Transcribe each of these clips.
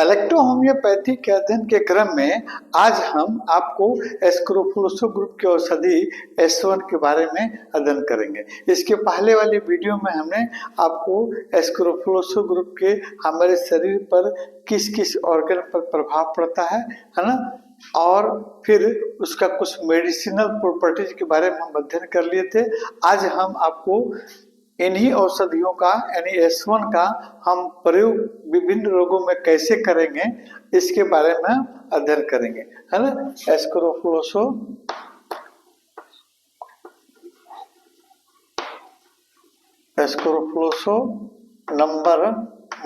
Electrohomoeopathy के अध्ययन के क्रम में आज हम आपको स्क्रोफुलोसो ग्रुप के औषधि S1 के बारे में अध्ययन करेंगे। इसके पहले वाली वीडियो में हमने आपको स्क्रोफुलोसो ग्रुप के हमारे शरीर पर किस किस ऑर्गन पर प्रभाव पड़ता है ना, और फिर उसका कुछ मेडिसिनल प्रॉपर्टीज के बारे में हम अध्ययन कर लिए थे। आज हम आपको इन्हीं औषधियों का यानी S1 का हम प्रयोग विभिन्न रोगों में कैसे करेंगे इसके बारे में अध्ययन करेंगे, है ना। स्क्रोफुलोसो नंबर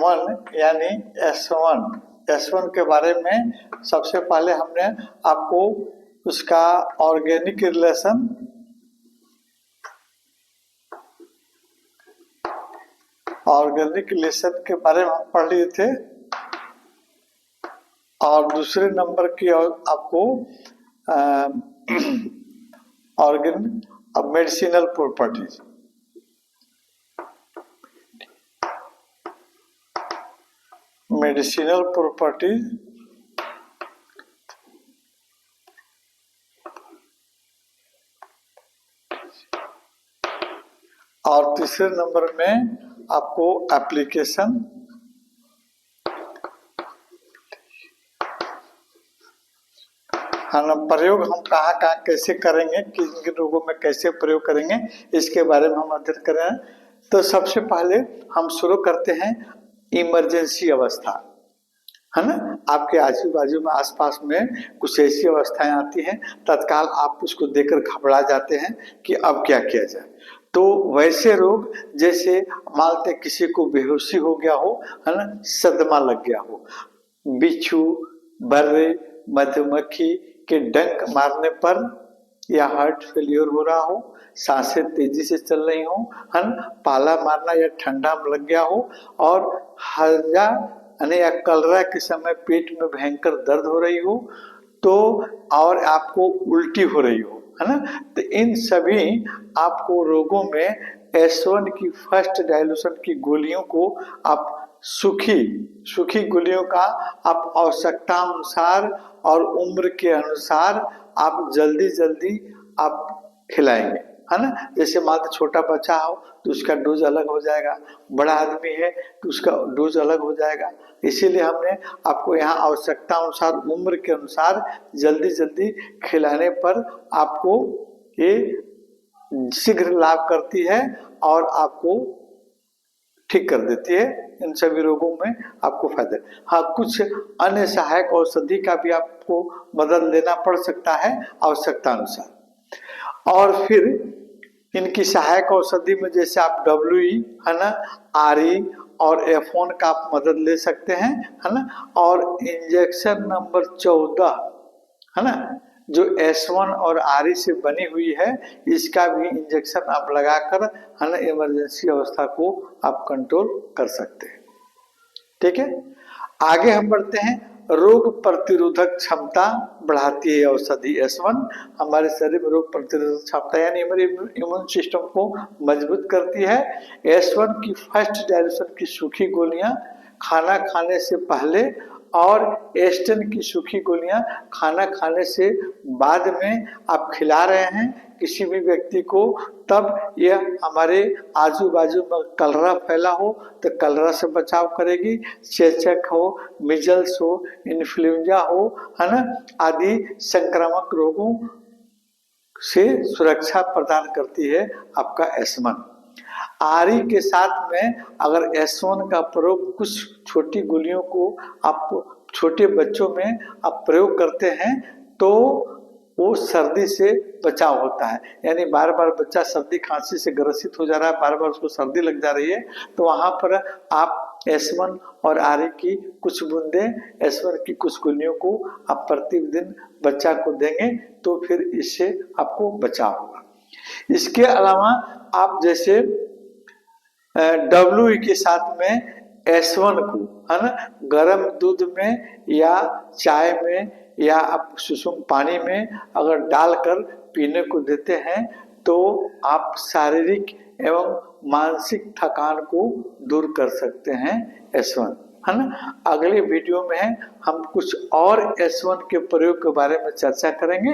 1 यानी S1 के बारे में सबसे पहले हमने आपको उसका ऑर्गेनिक रिलेशन, के बारे में हम पढ़ लिए थे, और दूसरे नंबर की आपको ऑर्गेन और मेडिसिनल प्रॉपर्टीज। और तीसरे नंबर में आपको एप्लीकेशन, प्रयोग हम कहाँ कैसे करेंगे, किन किन रोगों में कैसे प्रयोग करेंगे इसके बारे में हम अध्ययन कर रहे हैं। तो सबसे पहले हम शुरू करते हैं इमरजेंसी अवस्था, है ना। आपके आजू बाजू में आसपास में कुछ ऐसी अवस्थाएं आती हैं, तत्काल आप उसको देखकर घबरा जाते हैं कि अब क्या किया जाए। तो वैसे रोग जैसे मानते किसी को बेहोशी हो गया हो, है ना, सदमा लग गया हो, बिच्छू, बर्रे, मधुमक्खी के डंक मारने पर, या हार्ट फेलियर हो रहा हो, सांसें तेजी से चल रही हो, है ना, पाला मारना या ठंडा लग गया हो, और हर्जा यानी या कलरा के समय पेट में भयंकर दर्द हो रही हो, तो और आपको उल्टी हो रही हो, है ना। तो इन सभी आपको रोगों में S1 की फर्स्ट डाइल्यूशन की गोलियों को आप सूखी गोलियों का आप आवश्यकता अनुसार और उम्र के अनुसार आप जल्दी आप खिलाएंगे, है ना। जैसे मान लो छोटा बच्चा हो तो उसका डोज अलग हो जाएगा, बड़ा आदमी है तो उसका डोज अलग हो जाएगा। इसीलिए हमने आपको यहाँ आवश्यकता अनुसार उम्र के अनुसार जल्दी खिलाने पर आपको ये शीघ्र लाभ करती है और आपको ठीक कर देती है। इन सभी रोगों में आपको फायदा। हाँ, कुछ अन्य सहायक औषधि का भी आपको मदद लेना पड़ सकता है आवश्यकता अनुसार। और फिर इनकी सहायक औषधि में जैसे आप WE, है ना, RE और F1 का आप मदद ले सकते हैं, है ना। और इंजेक्शन नंबर 14, है ना, जो S1 और RE से बनी हुई है, इसका भी इंजेक्शन आप लगाकर, है ना, इमरजेंसी अवस्था को आप कंट्रोल कर सकते हैं। ठीक है, आगे हम बढ़ते हैं। रोग प्रतिरोधक क्षमता बढ़ाती है औषधि S1, हमारे शरीर में रोग प्रतिरोधक क्षमता यानी हमारे इम्यून सिस्टम को मजबूत करती है। S1 की फर्स्ट डाइल्यूशन की सूखी गोलियां खाना खाने से पहले और S10 की सूखी गोलियां खाना खाने से बाद में आप खिला रहे हैं किसी भी व्यक्ति को, तब यह हमारे आजू बाजू में कलरा फैला हो तो कलरा से बचाव करेगी, चेचक हो, मिजल्स हो, इन्फ्लुएंजा हो, है ना, आदि संक्रामक रोगों से सुरक्षा प्रदान करती है आपका S1। RE के साथ में अगर S1 का प्रयोग कुछ छोटी गोलियों को आप छोटे बच्चों में आप प्रयोग करते हैं तो वो सर्दी से बचाव होता है। यानी बार बार बच्चा सर्दी खांसी से ग्रसित हो जा रहा है, बार बार उसको सर्दी लग जा रही है, तो वहां पर आप S1 और RE की कुछ बूंदें, S1 की कुछ गोलियों को आप प्रतिदिन बच्चा को देंगे तो फिर इससे आपको बचाव होगा। इसके अलावा आप जैसे WE के साथ में S1 को, है ना, गर्म दूध में या चाय में या आप सुसुम पानी में अगर डालकर पीने को देते हैं तो आप शारीरिक एवं मानसिक थकान को दूर कर सकते हैं S1, है ना। अगले वीडियो में हम कुछ और S1 के प्रयोग के बारे में चर्चा करेंगे।